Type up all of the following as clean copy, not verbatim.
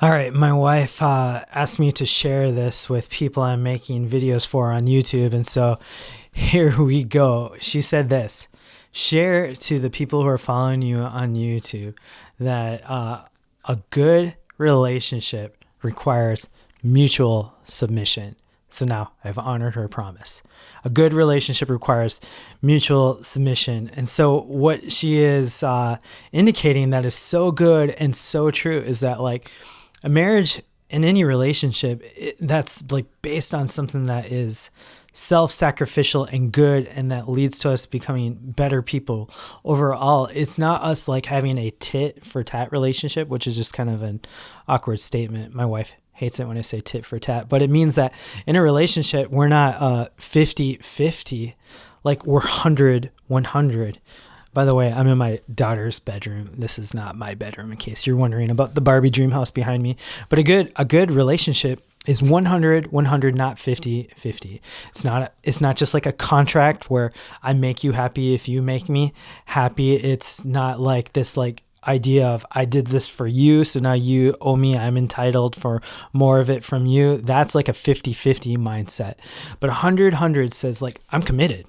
All right, my wife asked me to share this with people I'm making videos for on YouTube, and so here we go. She said this: share to the people who are following you on YouTube that a good relationship requires mutual submission. So now I've honored her promise. A good relationship requires mutual submission. And so what she is indicating that is so good and so true is that, like, a marriage in any relationship, that's like based on something that is self-sacrificial and good, and that leads to us becoming better people overall. It's not us like having a tit for tat relationship, which is just kind of an awkward statement. My wife hates it when I say tit for tat, but it means that in a relationship, we're not 50-50, like we're 100-100. By the way, I'm in my daughter's bedroom. This is not my bedroom, in case you're wondering about the Barbie dream house behind me. But a good relationship is 100-100, not 50-50. It's not just like a contract where I make you happy if you make me happy. It's not like this like idea of I did this for you, so now you owe me, I'm entitled for more of it from you. That's like a 50-50 mindset. But 100-100 says, like, I'm committed.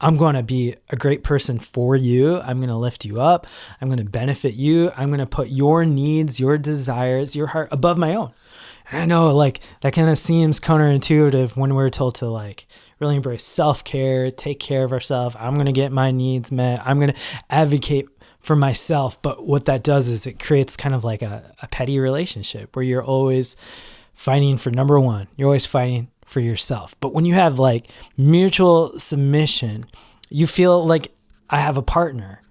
I'm going to be a great person for you. I'm going to lift you up. I'm going to benefit you. I'm going to put your needs, your desires, your heart above my own. And I know, like, that kind of seems counterintuitive when we're told to, like, really embrace self-care, take care of ourselves. I'm going to get my needs met. I'm going to advocate for myself. But what that does is it creates kind of like a petty relationship where you're always fighting for number one. You're always fighting for yourself. But when you have like mutual submission, you feel like I have a partner.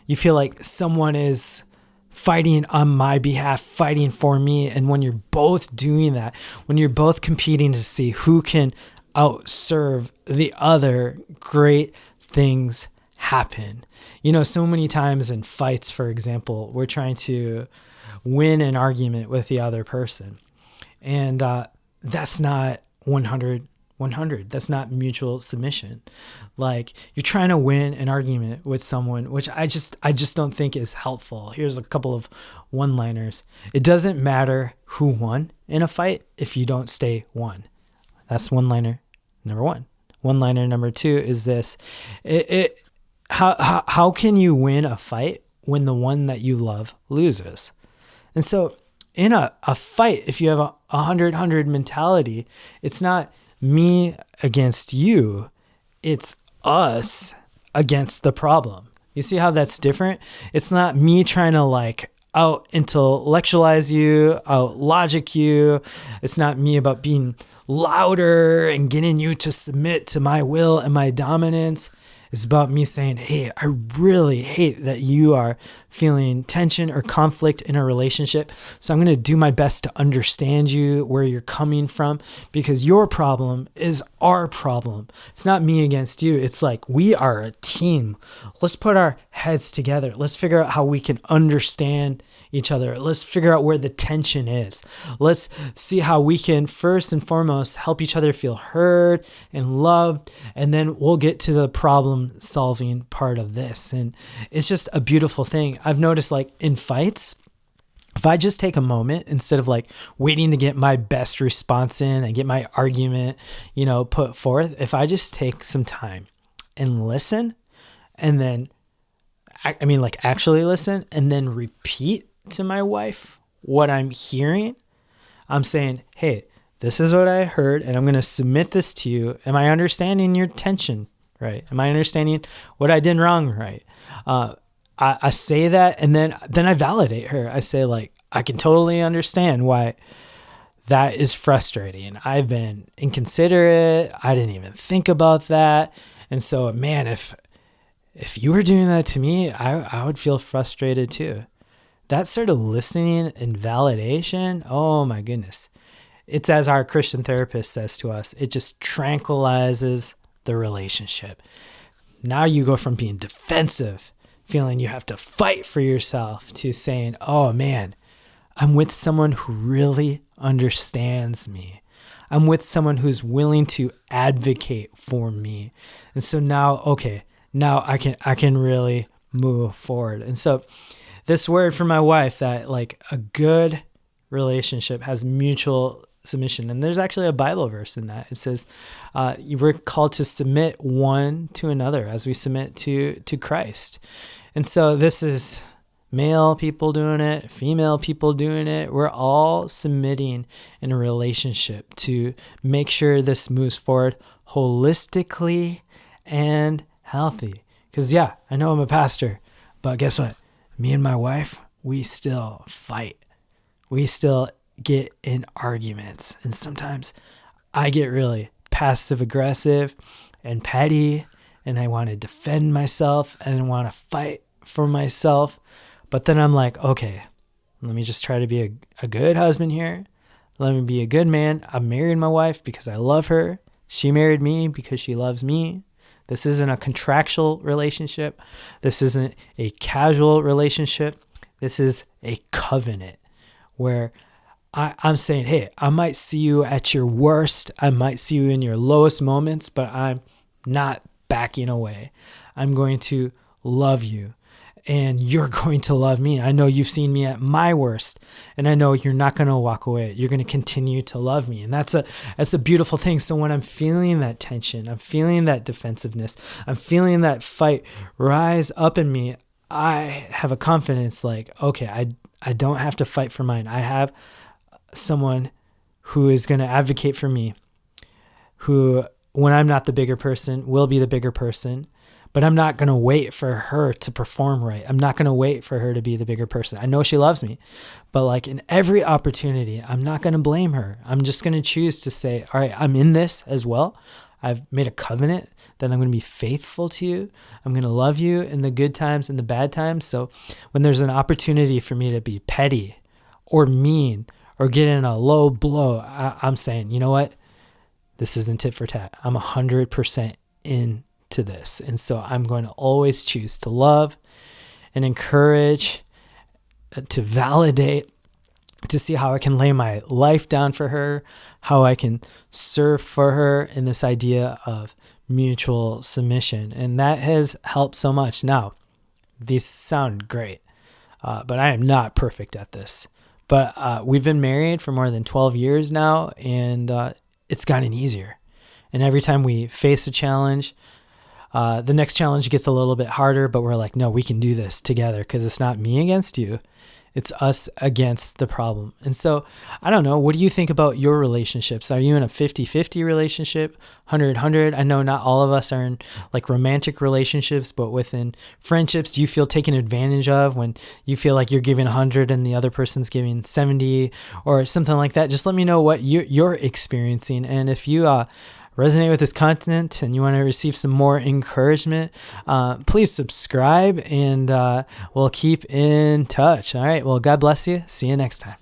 You feel like someone is fighting on my behalf, fighting for me. And when you're both doing that, when you're both competing to see who can outserve the other, great things happen. You know, so many times in fights, for example, we're trying to win an argument with the other person. And that's not 100-100. That's not mutual submission. Like, you're trying to win an argument with someone, which I just don't think is helpful. Here's a couple of one-liners. It doesn't matter who won in a fight if you don't stay one. That's one-liner number one. One-liner number two is this. How can you win a fight when the one that you love loses? And so in a fight, if you have a 100-100 mentality, it's not me against you, it's us against the problem. You see how that's different? It's not me trying to like out intellectualize you, out logic you. It's not me about being louder and getting you to submit to my will and my dominance. It's about me saying, hey, I really hate that you are feeling tension or conflict in a relationship. So I'm going to do my best to understand you, where you're coming from, because your problem is our problem. It's not me against you. It's like we are a team. Let's put our heads together. Let's figure out how we can understand each other. Let's figure out where the tension is. Let's see how we can first and foremost help each other feel heard and loved, and then we'll get to the problem solving part of this. And it's just a beautiful thing. I've noticed, like, in fights, if I just take a moment instead of like waiting to get my best response in and get my argument, put forth, if I just take some time and listen, and then actually listen, and then repeat to my wife what I'm hearing, I'm saying, hey, this is what I heard, and I'm going to submit this to you. Am I understanding your tension right? Am I understanding what I did wrong right? I say that, and then I validate her. I say, like, I can totally understand why that is frustrating. I've been inconsiderate. I didn't even think about that. And so, man, if you were doing that to me, I would feel frustrated too. That sort of listening and validation, oh my goodness. It's, as our Christian therapist says to us, it just tranquilizes the relationship. Now you go from being defensive, feeling you have to fight for yourself, to saying, oh man, I'm with someone who really understands me. I'm with someone who's willing to advocate for me. And so now I can really move forward. And so this word from my wife, that like a good relationship has mutual submission. And there's actually a Bible verse in that. It says we're called to submit one to another as we submit to Christ. And so this is male people doing it, female people doing it. We're all submitting in a relationship to make sure this moves forward holistically and healthy. Because yeah, I know I'm a pastor, but guess what? Me and my wife, we still fight. We still get in arguments. And sometimes I get really passive aggressive and petty, and I want to defend myself and I want to fight for myself. But then I'm like, okay, let me just try to be a good husband here. Let me be a good man. I married my wife because I love her. She married me because she loves me. This isn't a contractual relationship. This isn't a casual relationship. This is a covenant where I'm saying, hey, I might see you at your worst. I might see you in your lowest moments, but I'm not backing away. I'm going to love you. And you're going to love me. I know you've seen me at my worst, and I know you're not going to walk away. You're going to continue to love me. And that's a beautiful thing. So when I'm feeling that tension, I'm feeling that defensiveness, I'm feeling that fight rise up in me, I have a confidence like, okay, I don't have to fight for mine. I have someone who is going to advocate for me, who, when I'm not the bigger person, will be the bigger person. But I'm not going to wait for her to perform right. I'm not going to wait for her to be the bigger person. I know she loves me, but like in every opportunity, I'm not going to blame her. I'm just going to choose to say, all right, I'm in this as well. I've made a covenant that I'm going to be faithful to you. I'm going to love you in the good times and the bad times. So when there's an opportunity for me to be petty or mean or get in a low blow, I'm saying, you know what? This isn't tit for tat. I'm 100% in to this. And so I'm going to always choose to love and encourage, to validate, to see how I can lay my life down for her, how I can serve for her in this idea of mutual submission. And that has helped so much. Now, these sound great, but I am not perfect at this. But we've been married for more than 12 years now, and it's gotten easier. And every time we face a challenge, the next challenge gets a little bit harder, but we're like, no, we can do this together because it's not me against you. It's us against the problem. And so, I don't know, what do you think about your relationships? Are you in a 50-50 relationship, 100-100? I know not all of us are in like romantic relationships, but within friendships, do you feel taken advantage of when you feel like you're giving 100 and the other person's giving 70 or something like that? Just let me know what you're experiencing. And if you resonate with this content and you want to receive some more encouragement, please subscribe and we'll keep in touch. All right. Well, God bless you. See you next time.